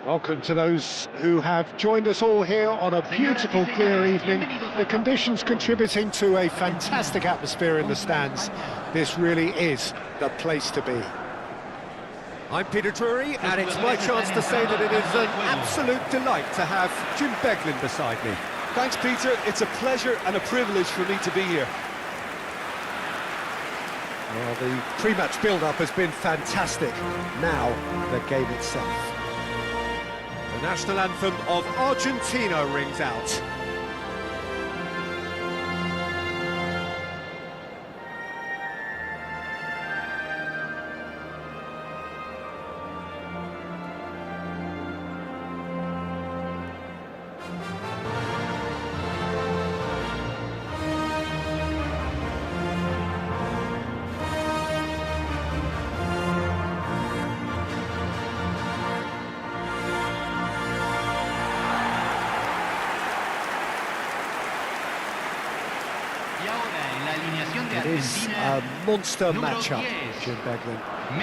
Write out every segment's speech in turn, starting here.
Welcome to those who have joined us all here on a beautiful, clear evening. The conditions contributing to a fantastic atmosphere in the stands. This really is the place to be. I'm Peter Drury, and it's my chance to say that it is an absolute delight to have Jim Beglin beside me. Thanks, Peter. It's a pleasure and a privilege for me to be here. Well, the pre-match build-up has been fantastic. Now, the game itself. The national anthem of Argentina rings out. It is a monster matchup, Jim Beglin.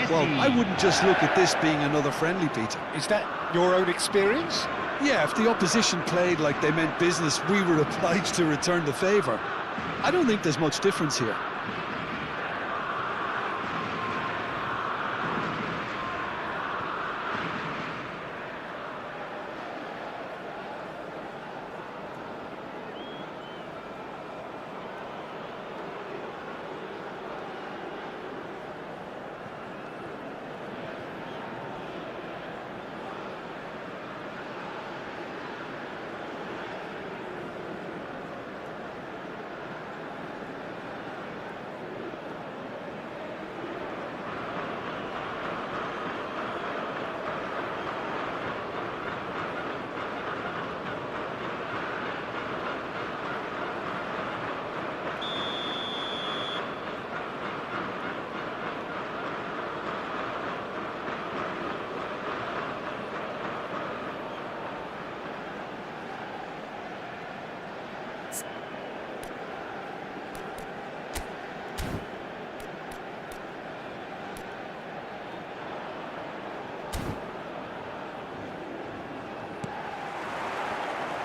Well, I wouldn't just look at this being another friendly, Peter. Is that your own experience? Yeah, if the opposition played like they meant business, we were obliged to return the favour. I don't think there's much difference here.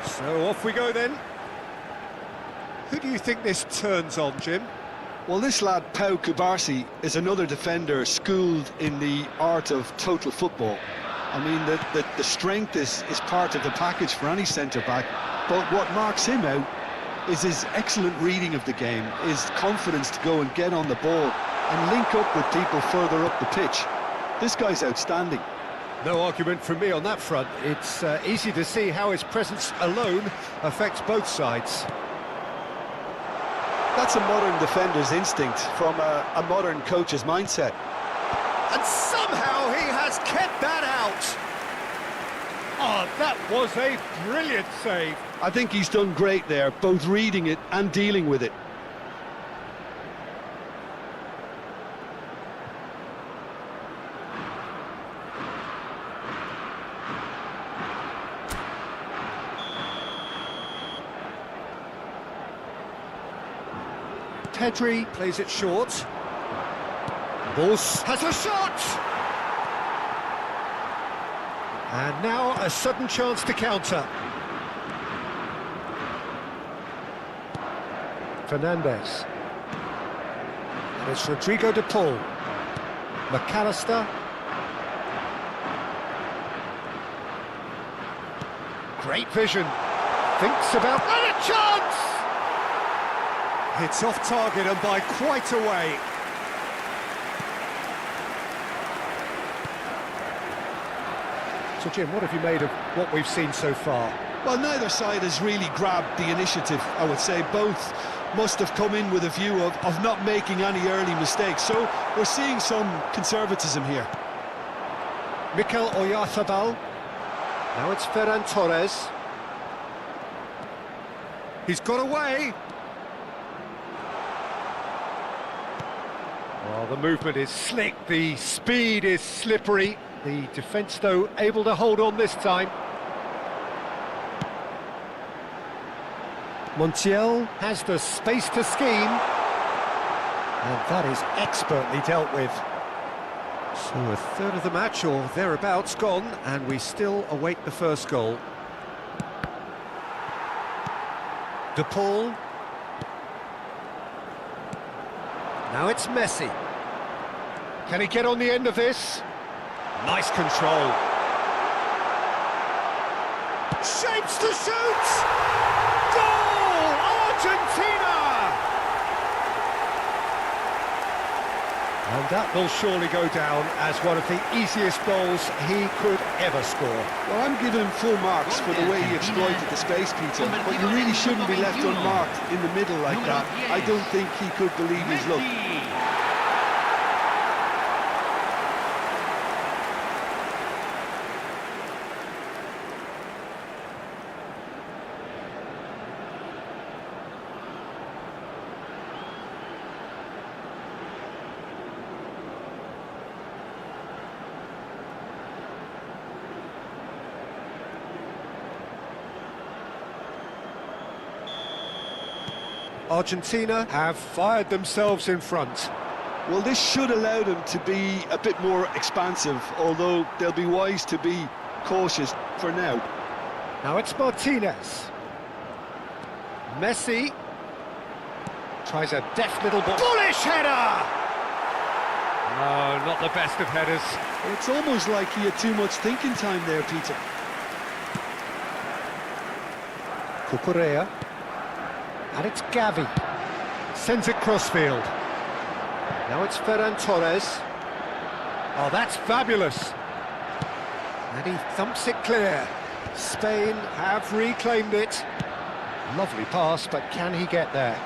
So off we go then. Who do you think this turns on, Jim? Well, this lad, Pau Cubarsí, is another defender schooled in the art of total football. I mean, the strength is part of the package for any centre-back, but what marks him out is his excellent reading of the game, his confidence to go and get on the ball and link up with people further up the pitch. This guy's outstanding. No argument from me on that front. It's easy to see how his presence alone affects both sides. That's a modern defender's instinct from a modern coach's mindset. And somehow he has kept that out. Oh, that was a brilliant save. I think he's done great there, both reading it and dealing with it. Pedri plays it short. Bus has a shot! And now a sudden chance to counter. Fernandes. And it's Rodrigo de Paul. McAllister. Great vision. Thinks about... And a chance! It's off target and by quite a way. So Jim, what have you made of what we've seen so far? Well, neither side has really grabbed the initiative, I would say. Both must have come in with a view of not making any early mistakes. So we're seeing some conservatism here. Mikel Oyarzabal. Now it's Ferran Torres. He's got away. Well, the movement is slick, the speed is slippery. The defence, though, able to hold on this time. Montiel has the space to scheme. And that is expertly dealt with. So a third of the match or thereabouts gone, and we still await the first goal. De Paul. Now it's Messi. Can he get on the end of this? Nice control. Shapes to shoot! Goal! Argentina! And that will surely go down as one of the easiest goals he could ever score. Well, I'm giving him full marks for the way he exploited the space, Peter, but you really shouldn't be left unmarked in the middle like that. I don't think he could believe his luck. Argentina Have fired themselves in front. Well, this should allow them to be a bit more expansive, although they'll be wise to be cautious for now. Now it's Martinez. Messi tries a deft little ball. Bullish header! No, not the best of headers. Well, it's almost like he had too much thinking time there, Peter. Cucurella. And it's Gavi. Sends it crossfield. Now it's Ferran Torres. Oh, that's fabulous. And he thumps it clear. Spain have reclaimed it. Lovely pass, but can he get there?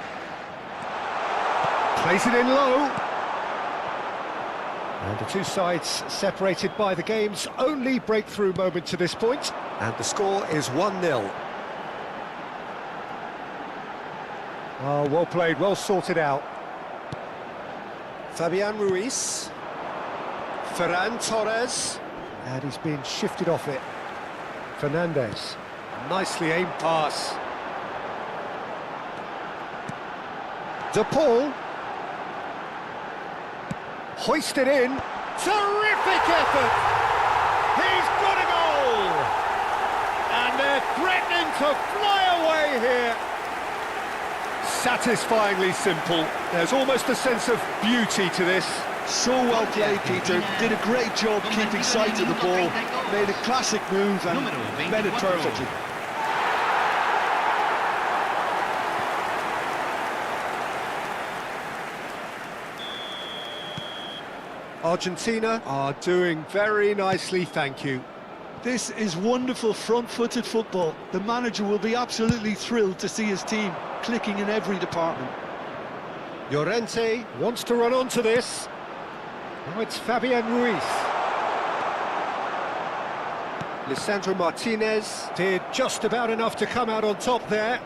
Plays it in low. And the two sides separated by the game's only breakthrough moment to this point. and the score is 1-0. Oh, well played, well sorted out. Fabian Ruiz. Ferran Torres. And he's been shifted off it. Fernandez. Nicely aimed pass. De Paul. Hoisted in. Terrific effort! He's got a goal! And they're threatening to fly away here. Satisfyingly simple. There's almost a sense of beauty to this. So well played, Peter. Did a great job keeping sight of the ball. Made a classic move and met it perfectly. Argentina are doing very nicely, thank you. This is wonderful front-footed football. The manager will be absolutely thrilled to see his team clicking in every department. Llorente wants to run onto this. Now it's Fabian Ruiz. Lisandro Martinez did just about enough to come out on top there.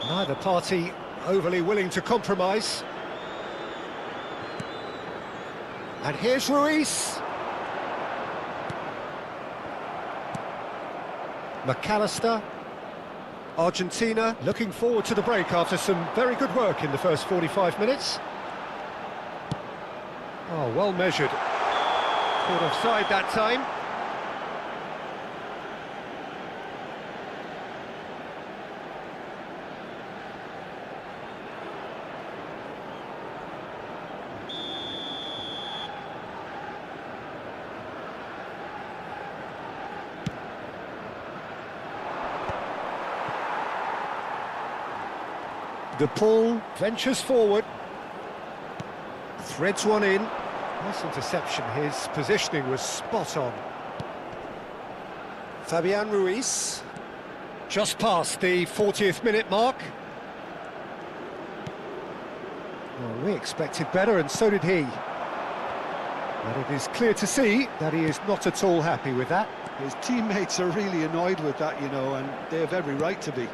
Neither party overly willing to compromise. And here's Ruiz. McAllister. Argentina looking forward to the break after some very good work in the first 45 minutes. Oh, well measured. Caught offside that time. De Paul ventures forward, threads one in. Nice interception, his positioning was spot on. Fabian Ruiz. Just past the 40th minute mark. Well, we expected better, and so did he. But it is clear to see that he is not at all happy with that. His teammates are really annoyed with that, you know, and they have every right to be.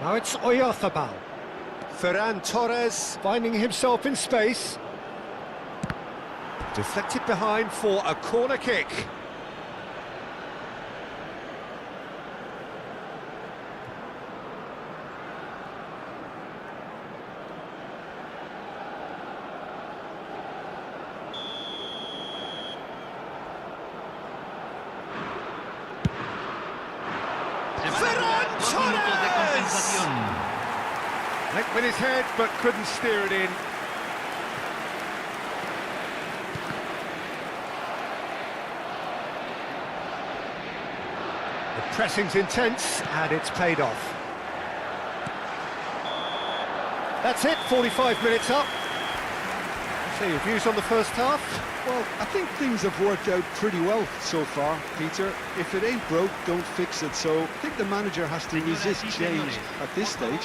Now it's Oyarzabal. Ferran Torres. Finding himself in space. Deflected behind for a corner kick. Went with his head, but couldn't steer it in. The pressing's intense, and it's paid off. That's it, 45 minutes up. So your views on the first half? Well, I think things have worked out pretty well so far, Peter. If it ain't broke, don't fix it. So I think the manager has to resist change at this stage.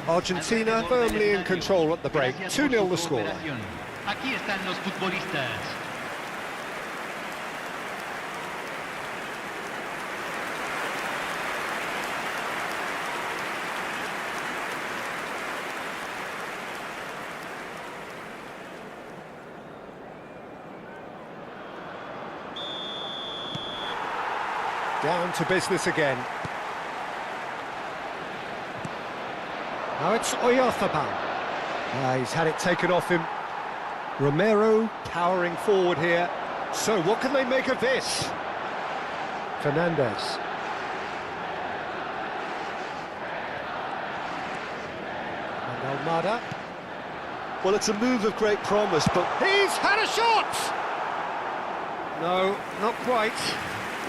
Argentina firmly in control at the break. 2-0 the scoreline. Aquí están los futbolistas. Down to business again. Now it's Oyarzabal. He's had it taken off him. Romero powering forward here. So what can they make of this? Fernandez. And Almada. Well, it's a move of great promise, but He's had a shot! No, not quite.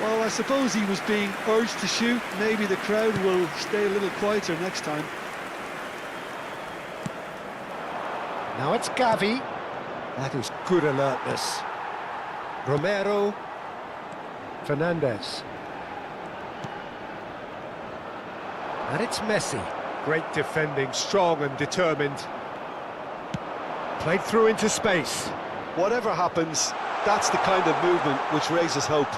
well, I suppose he was being urged to shoot. Maybe the crowd will stay a little quieter next time. Now it's Gavi. That is good alertness. Romero. Fernandez. And it's Messi. Great defending, strong and determined. Played through into space. Whatever happens, that's the kind of movement which raises hope.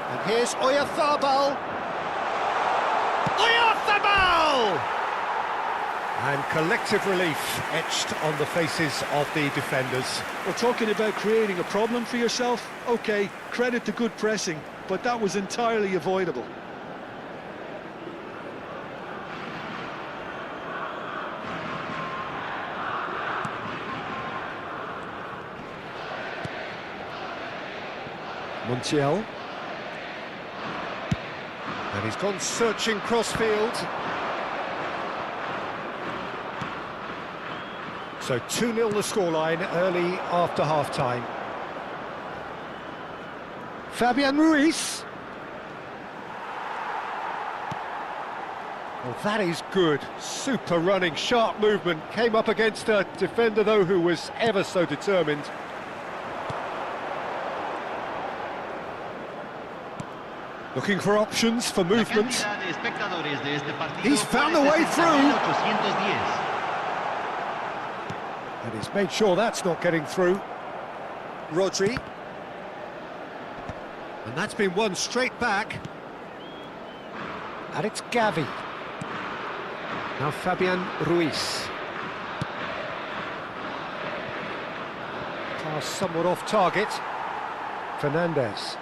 And here's Oyarzabal. Oyarzabal! And collective relief etched on the faces of the defenders. We're talking about creating a problem for yourself. OK, credit to good pressing, but that was entirely avoidable. Montiel. And he's gone searching crossfield. So 2-0 the scoreline early after half-time. Fabian Ruiz. Well, that is good. Super running, sharp movement. Came up against a defender, though, who was ever so determined. Looking for options for movement. He's found a way through. And he's made sure that's not getting through. Rodri. And that's been won straight back. And it's Gavi. Now Fabian Ruiz. Pass somewhat off target. Fernandez.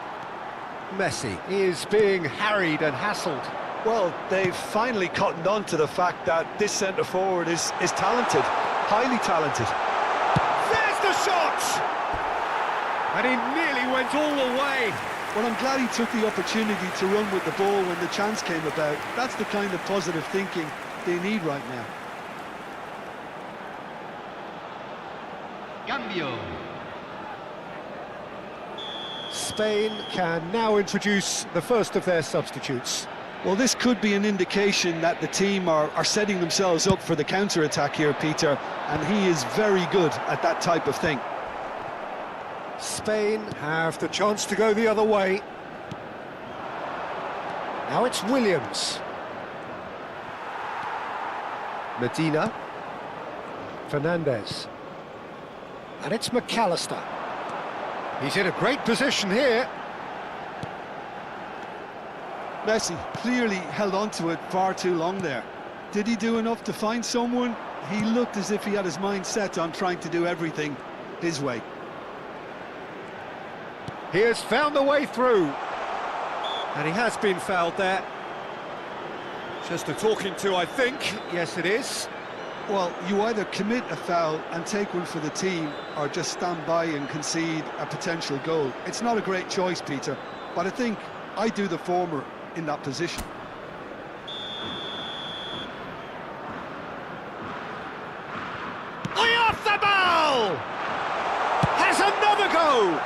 Messi is being harried and hassled. Well, they've finally cottoned on to the fact that this centre-forward is talented, highly talented. There's the shot! And he nearly went all the way. Well, I'm glad he took the opportunity to run with the ball when the chance came about. That's the kind of positive thinking they need right now. Cambio. Spain can now introduce the first of their substitutes. Well, this could be an indication that the team are setting themselves up for the counter-attack here, Peter, and he is very good at that type of thing. Spain have the chance to go the other way. Now it's Williams. Medina. Fernandez. And it's McAllister. He's in a great position here. Messi clearly held on to it far too long there. Did he do enough to find someone? He looked as if he had his mind set on trying to do everything his way. He has found a way through. And he has been fouled there. Just a talking to, I think. Yes, it is. Well, you either commit a foul and take one for the team, or just stand by and concede a potential goal. It's not a great choice, Peter. but I think I do the former in that position. Oyarzabal has another go.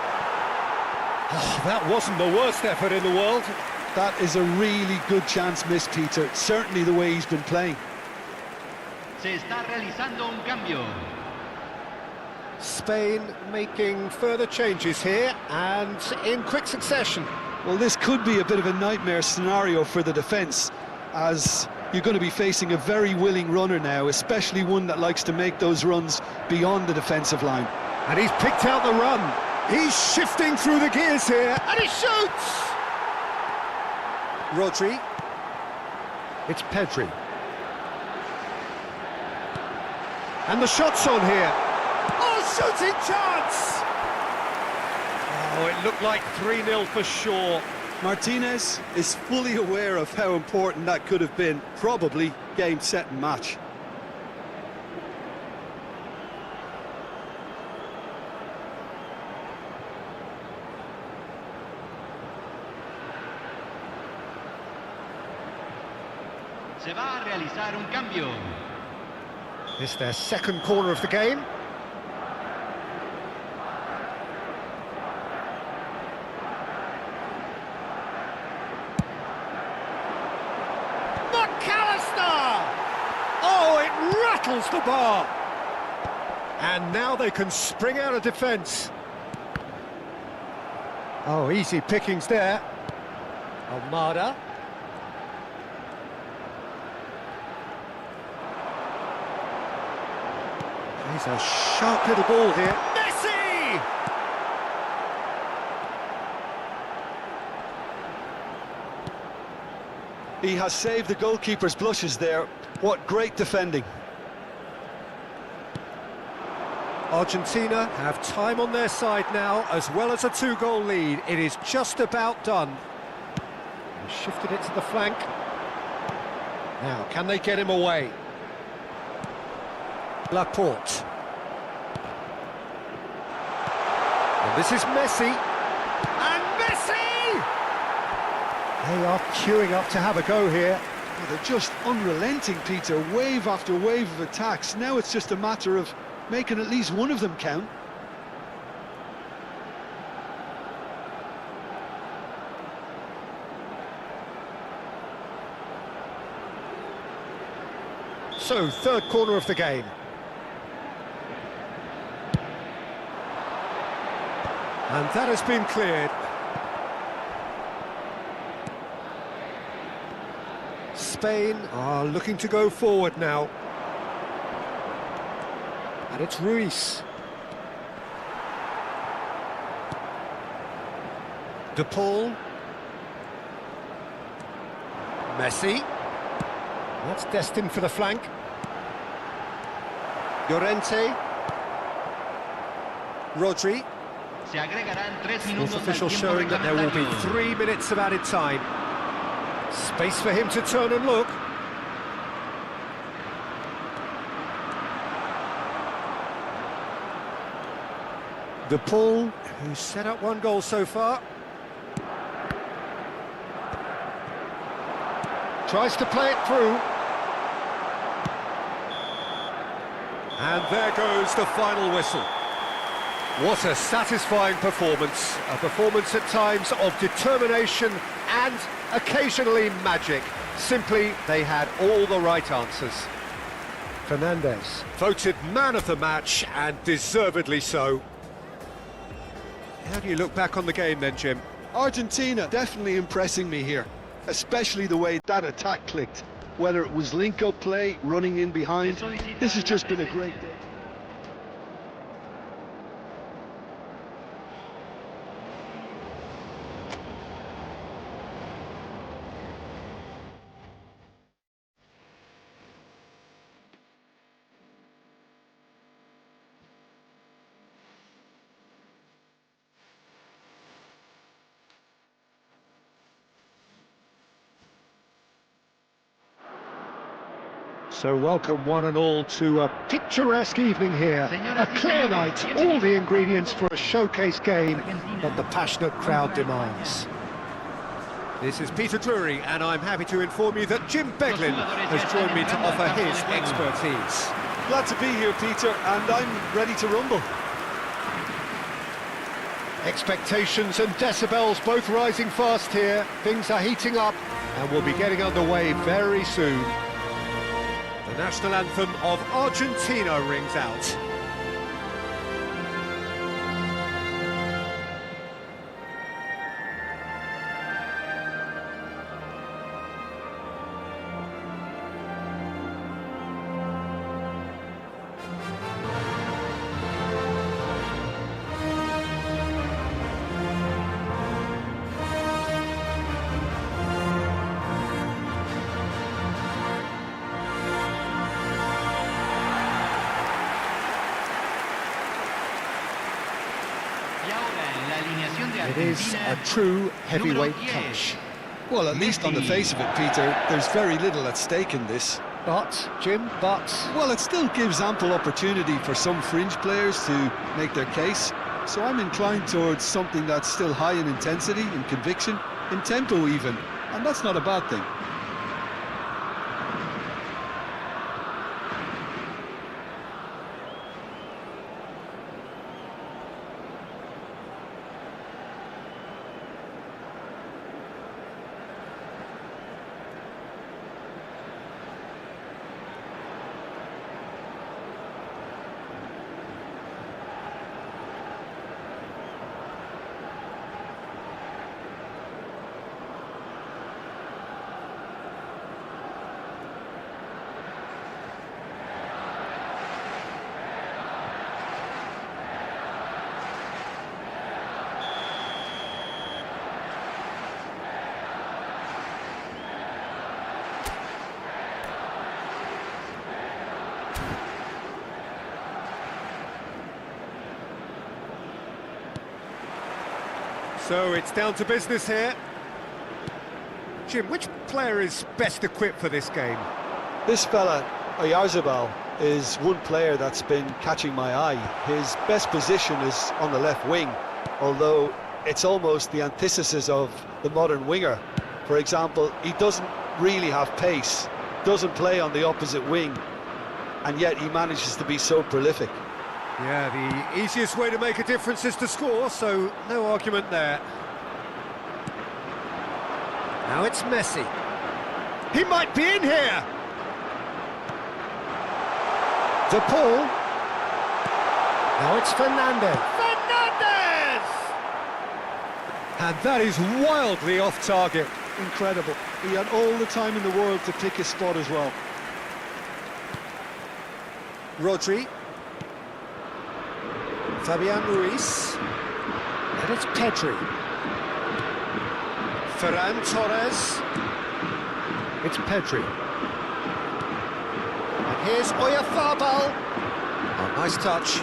Oh, that wasn't the worst effort in the world. That is a really good chance missed, Peter. Certainly the way he's been playing. Se está realizando un cambio. Spain making further changes here and in quick succession. Well, this could be a bit of a nightmare scenario for the defence, as you're going to be facing a very willing runner now, especially one that likes to make those runs beyond the defensive line. And he's picked out the run. He's shifting through the gears here, and he shoots! Rodri. It's Pedri. And the shot's on here. Oh, shooting chance! Oh, it looked like 3-0 for sure. Martinez is fully aware of how important that could have been. Probably game, set and match. Se va a realizar un cambio. It's their second corner of the game. McAllister! Oh, it rattles the bar. And now they can spring out of defence. Oh, easy pickings there. Almada. He's a sharp little ball here. Messi! He has saved the goalkeeper's blushes there. What great defending. Argentina have time on their side now, as well as a 2-goal lead. It is just about done. He shifted it to the flank. Now, can they get him away? Laporte. And this is Messi. And Messi! They are queuing up to have a go here. Well, they're just unrelenting, Peter. Wave after wave of attacks. Now it's just a matter of making at least one of them count. So, third corner of the game. And that has been cleared. Spain are looking to go forward now. And it's Ruiz. De Paul. Messi. That's destined for the flank. Llorente. Rodri. Se agregarán 3 Sports minutos al official tiempo showing that there will be reglamentario. 3 minutes of added time. Space for him to turn and look. De Paul, who's set up 1 goal so far. Tries to play it through. And there goes the final whistle. What a satisfying performance. A performance at times of determination and occasionally magic. Simply, they had all the right answers. Fernandez, voted man of the match, and deservedly so. How do you look back on the game then, Jim? Argentina definitely impressing me here, especially the way that attack clicked. Whether it was link-up play, running in behind, this has just been a great day. So welcome one and all to a picturesque evening here. A clear night, all the ingredients for a showcase game that the passionate crowd demands. This is Peter Drury, and I'm happy to inform you that Jim Beglin has joined me to offer his expertise. Glad to be here, Peter, and I'm ready to rumble. Expectations and decibels both rising fast here. Things are heating up and we'll be getting underway very soon. The national anthem of Argentina rings out. It is a true heavyweight clash. Well, at least on the face of it, Peter, there's very little at stake in this. But, Jim, Well, it still gives ample opportunity for some fringe players to make their case. So I'm inclined towards something that's still high in intensity, in conviction, in tempo even. And that's not a bad thing. So it's down to business here. Jim, which player is best equipped for this game? This fella, Oyarzabal, is one player that's been catching my eye. His best position is on the left wing, although it's almost the antithesis of the modern winger. For example, he doesn't really have pace, doesn't play on the opposite wing, and yet he manages to be so prolific. Yeah, the easiest way to make a difference is to score, so no argument there. Now it's Messi. He might be in here! De Paul. Now it's Fernandez. Fernandez! And that is wildly off target. Incredible. He had all the time in the world to pick his spot as well. Rodri. Fabian Ruiz. And it's Pedri. Ferran Torres. It's Pedri. And here's Oyarzabal. Oh, nice touch.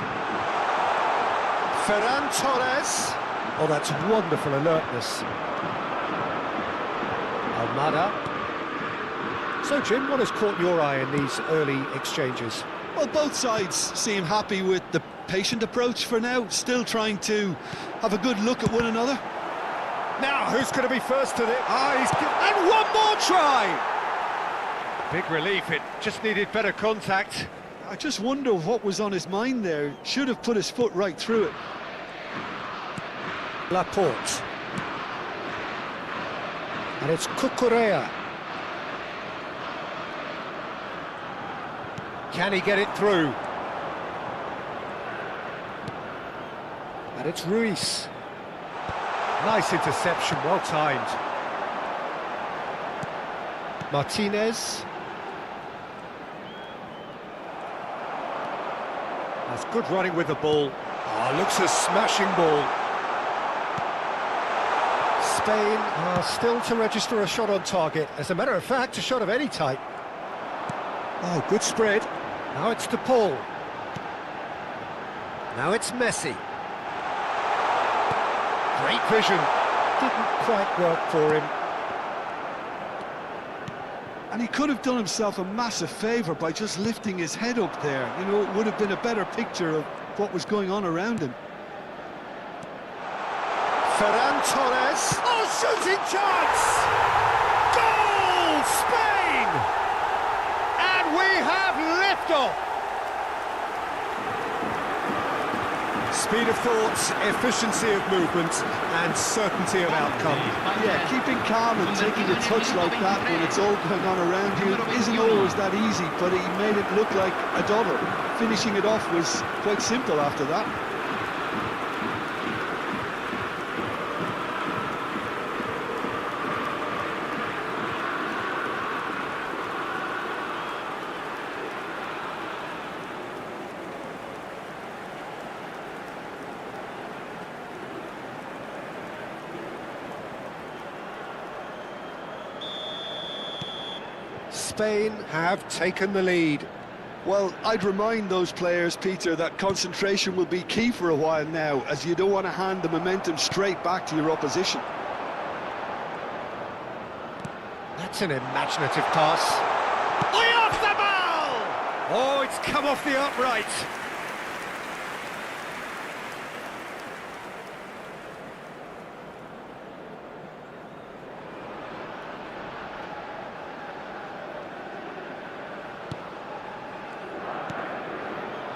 Ferran Torres. Oh, that's wonderful alertness. Almada. So, Jim, what has caught your eye in these early exchanges? Well, both sides seem happy with the patient approach for now, still trying to have a good look at one another. Now, who's going to be first to this? And one more try! Big relief, it just needed better contact. I just wonder what was on his mind there. Should have put his foot right through it. Laporte. And it's Cucurella. Can he get it through? And it's Ruiz. Nice interception, well timed. Martinez. That's good running with the ball. Oh, looks a smashing ball. Spain are still to register a shot on target. As a matter of fact, a shot of any type. Oh, good spread. Now it's De Paul. Now it's Messi. Great vision. Didn't quite work for him. And he could have done himself a massive favour by just lifting his head up there. You know, it would have been a better picture of what was going on around him. Ferran Torres. Oh, a shooting chance! Goal, Spain! And we have liftoff! Speed of thought, efficiency of movement, and certainty of outcome. Yeah, keeping calm and taking a touch like that when it's all going on around you isn't always that easy, but he made it look like a double. Finishing it off was quite simple after that. Spain have taken the lead. Well, I'd remind those players, Peter, that concentration will be key for a while now, as you don't want to hand the momentum straight back to your opposition. That's an imaginative pass. Off the ball! Oh, it's come off the upright.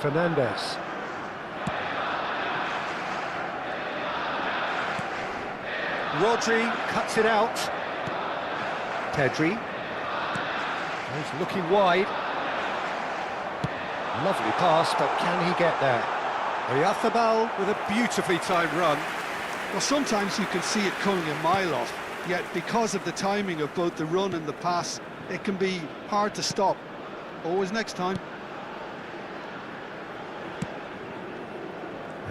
Fernandez. Rodri cuts it out. Pedri. He's looking wide. Lovely pass, but can he get there? Oyarzábal with a beautifully timed run. Well, sometimes you can see it coming a mile off, yet because of the timing of both the run and the pass, it can be hard to stop. Always next time.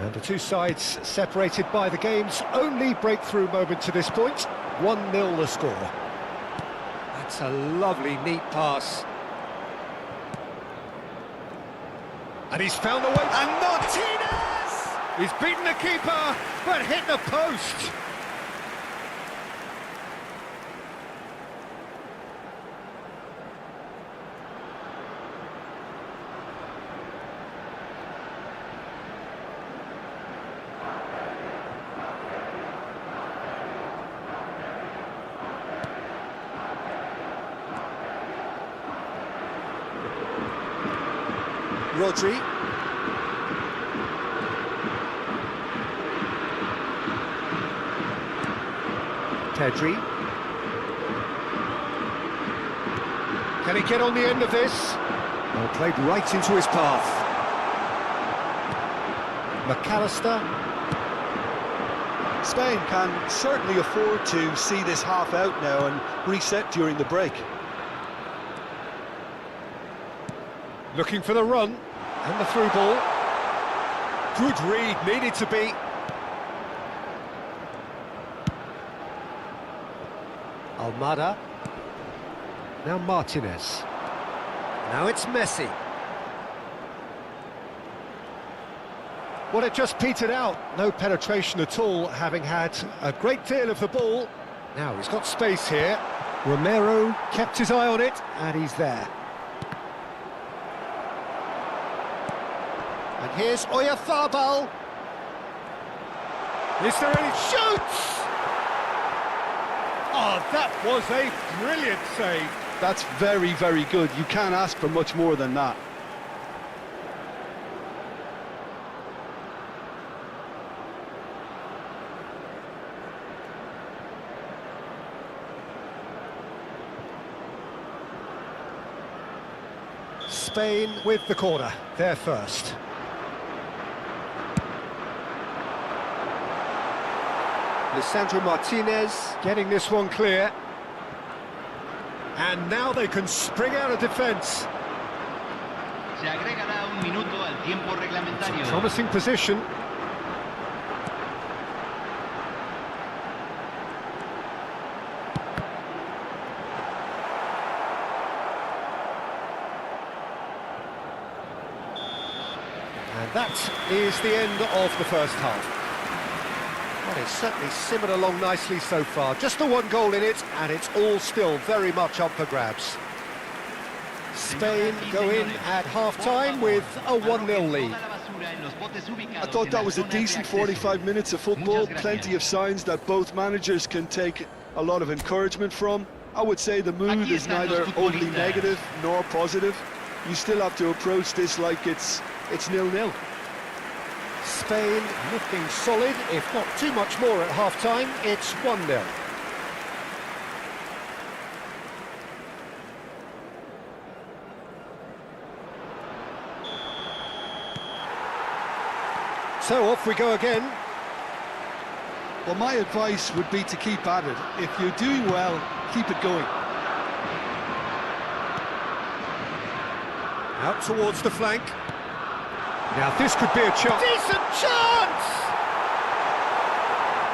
And the two sides separated by the game's only breakthrough moment to this point. 1-0 the score. That's a lovely, neat pass. And he's found the way. And Martinez! He's beaten the keeper, but hit the post. Rodri. Pedri. Can he get on the end of this? Well, played right into his path. McAllister. Spain can certainly afford to see this half out now and reset during the break. Looking for the run, and the through ball. Good read, needed to be. Almada. Now Martinez. Now it's Messi. Well, it just petered out. No penetration at all, having had a great deal of the ball. Now he's got space here. Romero kept his eye on it, and he's there. And here's Oyarzábal. Is there any shoots? Oh, that was a brilliant save. That's very, very good. You can't ask for much more than that. Spain with the corner, they're first. Lisandro Martinez getting this one clear. And now they can spring out of defence. Se agregará un minuto al tiempo reglamentario. Promising position. And that is the end of the first half. Well, it's certainly simmered along nicely so far. Just the one goal in it, and it's all still very much up for grabs. Spain go in at half-time with a 1-0 lead. I thought that was a decent 45 minutes of football, plenty of signs that both managers can take a lot of encouragement from. I would say the mood is neither overly negative nor positive. You still have to approach this like it's 0-0. Spain looking solid, if not too much more at half-time. It's 1-0. So off we go again. Well, my advice would be to keep at it. If you're doing well, keep it going. Out towards the flank. Now this could be a chance. Decent chance!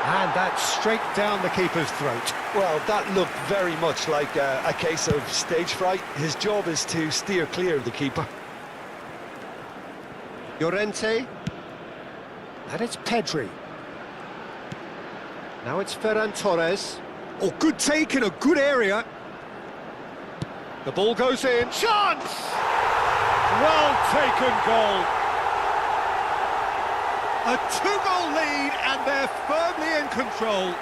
And that's straight down the keeper's throat. Well, that looked very much like a case of stage fright. His job is to steer clear of the keeper. Llorente. And it's Pedri. Now it's Ferran Torres. Oh, good take in a good area. The ball goes in. Chance! Well taken goal. A 2-goal lead and they're firmly in control.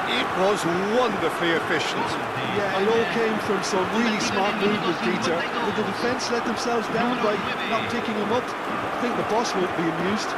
It was wonderfully efficient. Yeah, it all came from some really smart movement, Peter. Did the defence let themselves down by not picking him up? I think the boss won't be amused.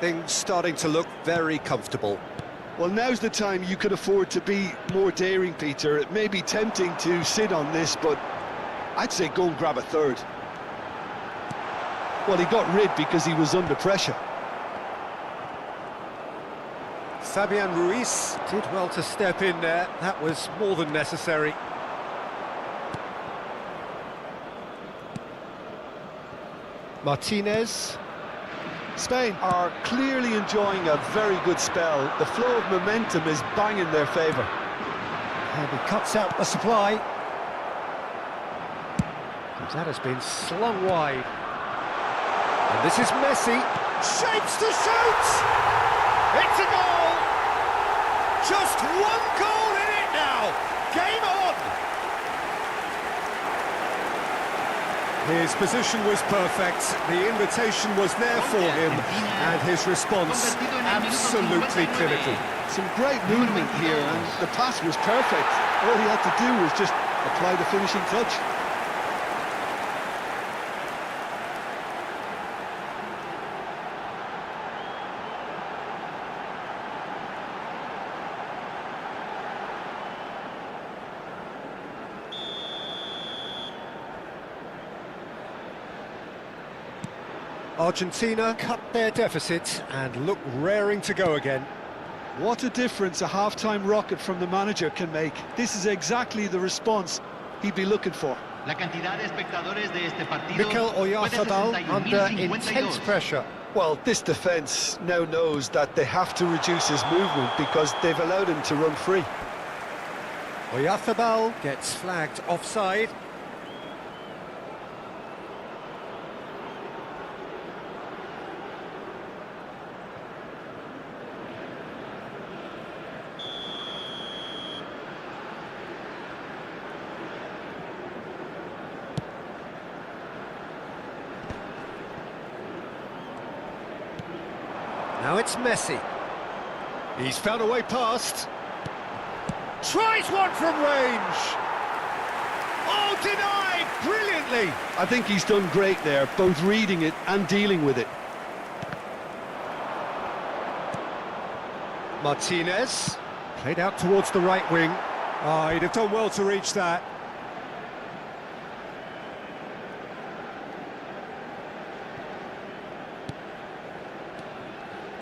Things starting to look very comfortable. Well, now's the time you could afford to be more daring, Peter. It may be tempting to sit on this, but I'd say go and grab a third. Well, he got rid because he was under pressure. Fabian Ruiz did well to step in there. That was more than necessary. Martinez. Spain are clearly enjoying a very good spell. The flow of momentum is bang in their favour. And he cuts out the supply. That has been slung wide. And this is Messi. Shapes to shoot! It's a goal! Just one goal in it now! Game on! His position was perfect, the invitation was there for him, and his response absolutely clinical. Some great movement here, and the pass was perfect. All he had to do was just apply the finishing touch. Argentina cut their deficit and look raring to go again. What a difference a half-time rocket from the manager can make. This is exactly the response he'd be looking for. Mikel Oyarzabal under intense pressure. Well, this defence now knows that they have to reduce his movement because they've allowed him to run free. Oyarzabal gets flagged offside. Now it's Messi. He's found a way past. Tries one from range. Oh, denied brilliantly. I think he's done great there, both reading it and dealing with it. Martinez. Played out towards the right wing. Oh, he'd have done well to reach that.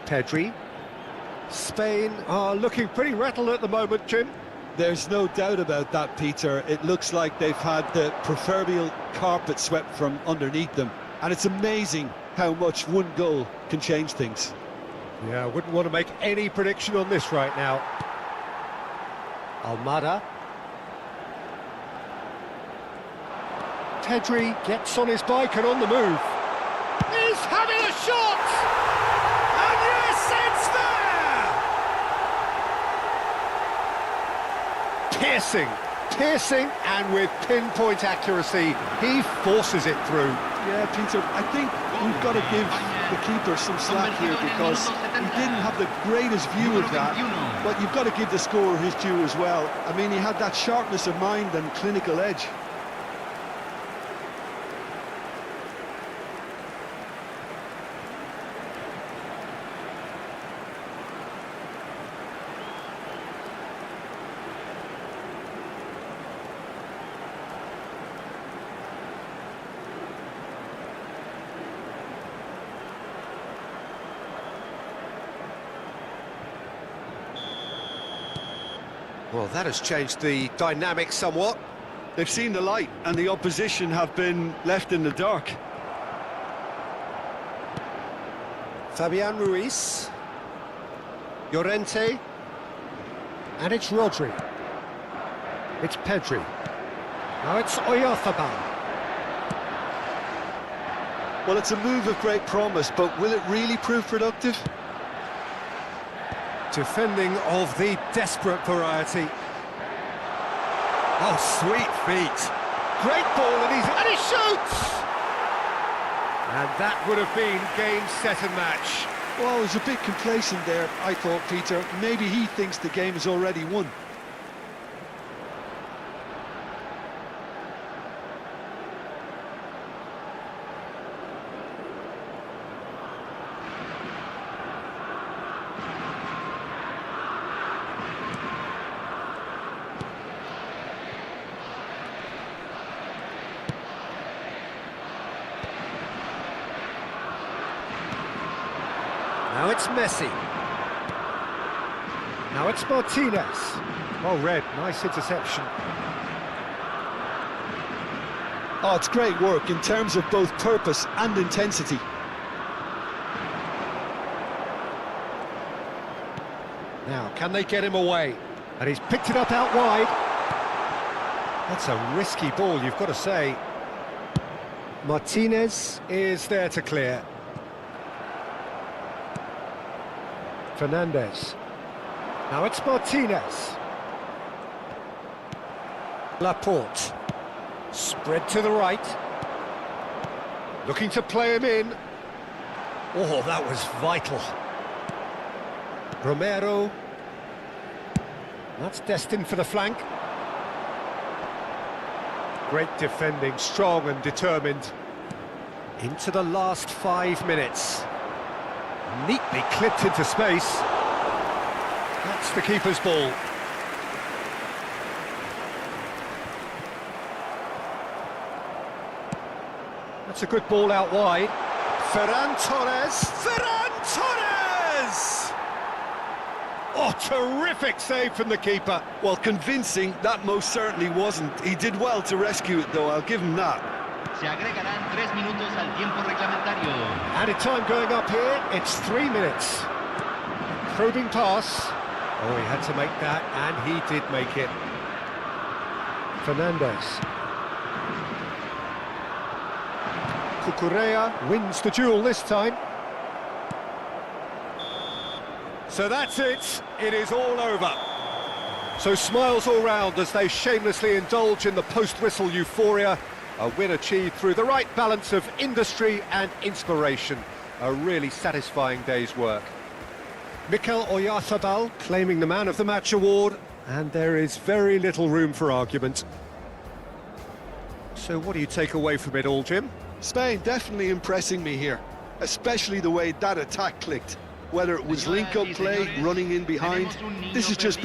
Pedri. Spain are looking pretty rattled at the moment, Jim. There's no doubt about that, Peter. It looks like they've had the proverbial carpet swept from underneath them. And it's amazing how much one goal can change things. Yeah, I wouldn't want to make any prediction on this right now. Almada. Pedri gets on his bike and on the move. He's having a shot! And yes, it's there! Piercing, and with pinpoint accuracy, he forces it through. Yeah, Peter, I think we've got to give the keeper some slack here because he didn't have the greatest view of that, but you've got to give the scorer his due as well. I mean, he had that sharpness of mind and clinical edge. Well, that has changed the dynamic somewhat. They've seen the light and the opposition have been left in the dark. Fabian Ruiz. Llorente. And it's Rodri. It's Pedri. Now it's Oyarzabal. Well, it's a move of great promise, but will it really prove productive? Defending of the desperate variety. Oh, sweet feet. Great ball, and he shoots! And that would have been game, set and match. Well, he was a bit complacent there, I thought, Peter. Maybe he thinks the game is already won. Now it's Messi. Now it's Martinez. Well read, nice interception. Oh, it's great work in terms of both purpose and intensity. Now, can they get him away? And he's picked it up out wide. That's a risky ball, you've got to say. Martinez is there to clear. Fernandez. Now it's Martinez. Laporte. Spread to the right. Looking to play him in. Oh, that was vital. Romero. That's destined for the flank. Great defending, strong and determined. Into the last 5 minutes. Neatly clipped into space. That's the keeper's ball. That's a good ball out wide. Ferran Torres! Ferran Torres! Oh, terrific save from the keeper. Well, convincing, that most certainly wasn't. He did well to rescue it, though, I'll give him that. Se agregarán 3 minutos al tiempo reglamentario. Added time going up here, it's 3 minutes. Probing pass. Oh, he had to make that, and he did make it. Fernandez. Cucurella wins the duel this time. So that's it, it is all over. So smiles all round as they shamelessly indulge in the post-whistle euphoria. A win achieved through the right balance of industry and inspiration. A really satisfying day's work. Mikel Oyarzabal claiming the Man of the Match award, and there is very little room for argument. So what do you take away from it all, Jim? Spain definitely impressing me here, especially the way that attack clicked. Whether it was link-up play, running in behind, this is just